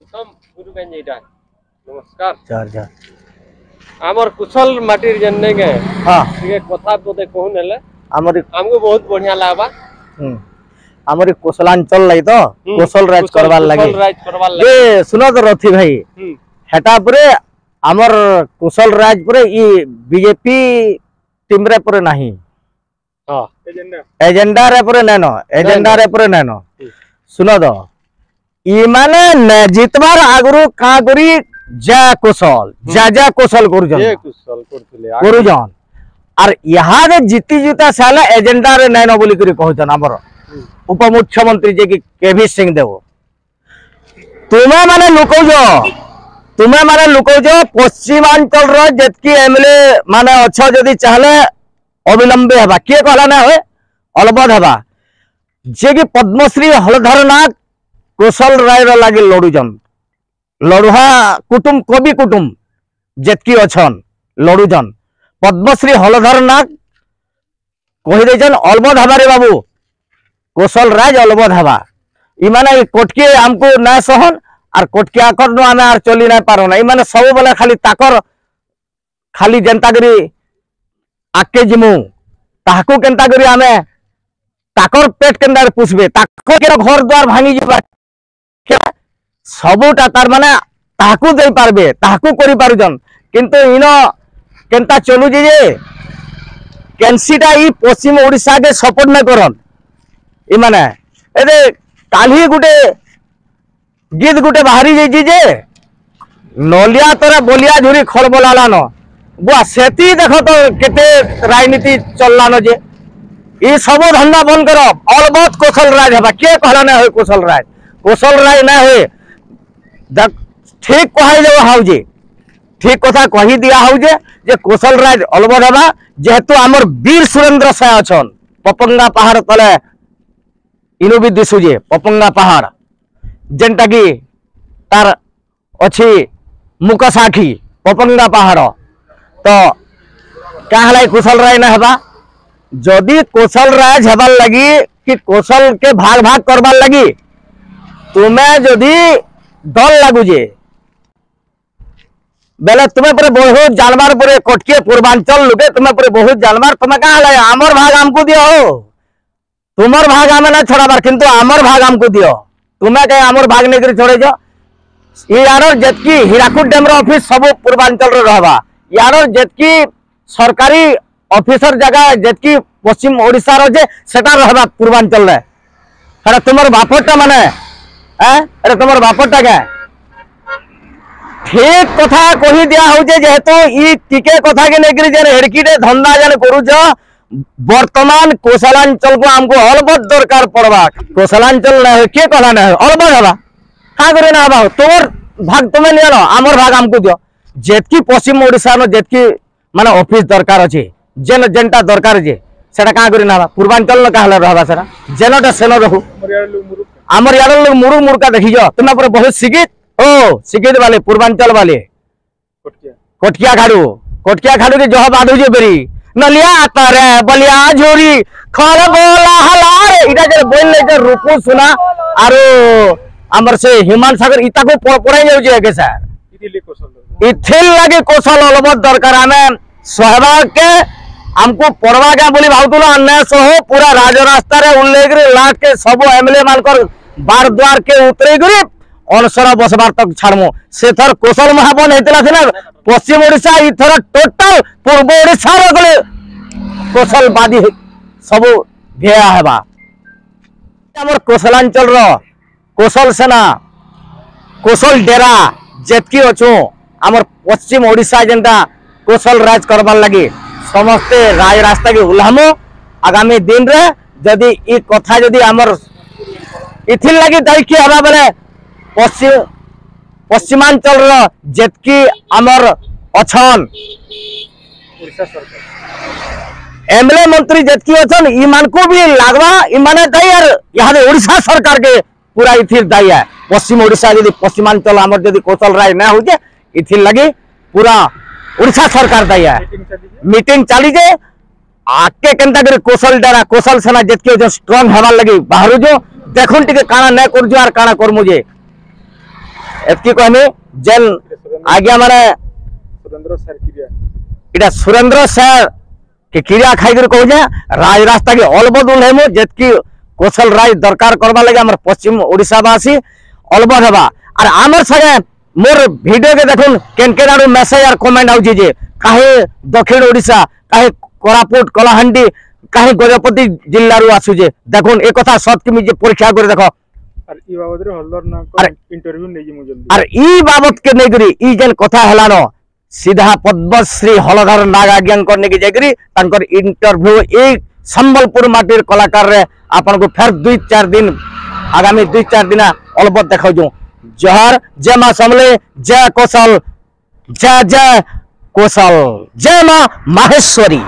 प्रथम गुरु का जेटा नमस्कार जार जार आमर कुशल माटीर जन्ने के हां ठीक कथा बोते कहू नेले हमर हमको बहुत बढ़िया लागबा हमर कुशलांचल लाई तो कुशल राज करवार लागे ये सुनो तो रथी भाई हेटा पुरे हमर कुशल राज पुरे ई बीजेपी टीम रे पुरे नाही हां एजेंडा रे पुरे नैनो सुनो तो ई माने न जितबार आगुरु का करी जा कुशल करुजन ये कुशल करथिले करुजन और यहाँ रे जीती जीता साला एजेंडा रे नैनो बोली करी कहजन हमर उप मुख्यमंत्री जे कि केवी सिंह देव तुम्हें माने लुकौज पश्चिमांचल रो जेतकी एमएलए माने अच्छा जदी चाहले अविलंबे हबा के कहला ना होय अलबद हबा जे कि पद्मश्री हलधर नाग कुशल राय रो लागे लडुजन लडुहा कुटुम कवि कुटुम जेतकी अछन लडुजन पद्मश्री हलधर नाग कहि देजन अलबद हबा रे बाबू कुशल राज अलबद हवा इमाने कोटके हमको ना सहन और कोटके आकर नो आमे आर चली ना पारो ना इमाने सब बेला खाली ताकर खाली जनता करी आके जिमु ताको केनता करी आमे ताकर पेट केनता पुछबे ताको के घर द्वार भांगी जिबा सबटा तार माने ताको दे पारबे ताको करि पारुजन किंतु इनो केनता चलु जे कैंसीटा ई पश्चिम ओडिसा के सपोर्ट न करन इमाने एदे काली गुटे गीत गुटे बाहरी जे जे नलिया तोरा बोलिया झुरी खल बोलाला न बुआ सेती देखो तो केते राजनीति चलला न जे ई सब धंधा बंद करो अलबत कुशल राज हबा के कहला ना होय कुशल राज ना होय ठीक कहै जे हाउजे ठीक कथा कहि दिया हाउजे जे कुशल राज अलबत हबा जेहेतु हमर वीर सुरेंद्र साय अछन पपंगा पहाड़ तले इनु भी दिशुजे पपंगा पहाड़ जेनटा की तार अच्छी मुकसाखी पपंगा पहाड़ तो क्या कुशल राय ना हेबा जदि कुशल राज हेबार लगी कि कुशल के भाग भाग करबार लगी तुम्हें जदि दल लगुजे बेले तुम्हें पूरे बहुत जानवर पूरे कोटके पूर्वांचल लोके तुम्हें पूरे बहुत जानवर तुम्हें कहा लगे आमर भाग हमको दियो तुमर भाग आमे ना छोड़ाबार किंतु आमर भाग हमको दियो तुम्हें कहे आमर भाग नहीं करी छोड़े जो यार जेतकी हीराकुद डैम ऑफिस सब पूर्वांचल रे रहबा यार जेतकी सरकारी ऑफिसर जगह जेतकी पश्चिम ओडिसा रो जे सेटा रहबा पूर्वांचल रे अरे तुमर बापटा माने अरे तुमर बापटा के ठीक कथा कहि दिया हो जे जेहेतु ई टिके कथा के नै करी जे हेडकीटे धंधा जने करू जो वर्तमान कुशलांचल को हमको अलबद दरकार पड़वा कुशलांचल ना के कहला ना अलबद हवा का करे ना हवा तोर भाग तुम्हें ले लो आमर भाग हमको दियो जेतकी पश्चिम ओडिसा नो जेतकी माने ऑफिस दरकार अछि जेन जेनटा दरकार जे सेटा का करे ना हवा पूर्वांचल न कहला रहबा सेटा जेनटा सेनो रखू हमर यार लोग मुरु मुरका देखि जो तुम पर बहुत सिगित वाले पूर्वांचल वाले कोटकिया खाड़ू के जह बाधु जे बेरी नलिया तारे बलिया झोरी खर बोला हलारे इटा जे बोलले जे रूपु सुना आरो हमर से हिमान सागर इता को पड़ाई जाउ जे के सर इथिल लागे कौशल अलबत दरकार हमें सहभाग के हमको पड़वा के बोली भावतुला अन्याय सह पूरा राज रास्ता रे उल्लेख रे लाट के सब एमएलए मानकर बार द्वार के उतरे गरी अनसर बसबार तक छाड़मो से थर कौशल महाबन हेतला थिना पश्चिम ओडिसा इथर टोटल पूर्व ओडिसा रे गले कौशलवादी सब घेरा हेबा हमर कौशलांचल रो कौशल सेना कौशल डेरा जेतकी अछु हमर पश्चिम ओडिसा जेंता कौशल राज करबार लगी समस्ते राज रास्ता के उल्हामो आगामी दिन रे जदि ई कथा जदि हमर इथिल लगी दायकी हबा बेले पश्चिमांचल रो जेतकी हमर अछन ओडिसा सरकार एमएलए मंत्री जेतकी अछन ई मान को भी लागवा ई माने दाई यार यहाँ ओडिसा सरकार के पूरा इथिर दाई है पश्चिम ओडिसा यदि पश्चिमांचल हमर यदि कौशल राय ना हो जे इथिर लगी पूरा ओडिसा सरकार दाई है मीटिंग चली जे आके केनता करे कौशल डारा कौशल सेना जेतकी जो स्ट्रांग हेबार लगी बाहरु जो देखुन टिके काना नै कर जो आर काना कर मुझे एतकी कहनी जेन आज्ञा माने सुरेंद्र सर क्रिया इटा सुरेंद्र सर के क्रिया खाई कहू जे राज रास्ता के अलबद उल्हेमु जेतकी कौशल राज दरकार करबा लगे हमर पश्चिम ओडिशावासी अलबद हेबा और आमर संगे मोर वीडियो के देखुन केन केन आडू मेसेज और कमेंट आउची जे काहे दक्षिण ओडिशा काहे कोरापुट कलाहांडी काहे गजपति जिल्ला रु आसुजे देखुन ए कथा सत कि जे परीक्षा कर देखो और ई बाबत रे हल्दर ना को इंटरव्यू नै जे जल्दी और ई बाबत के नै करी ई जेन कथा हलानो सीधा पद्मश्री हलधर नाग आज्ञा करने की जाकरी तांकर इंटरव्यू ए संबलपुर माटीर कलाकार रे आपन को फिर 2-4 दिन आगामी 2-4 दिन अलबत देखाउ जो जहर जय मां समले जय कौशल जय जय कौशल जय मां माहेश्वरी।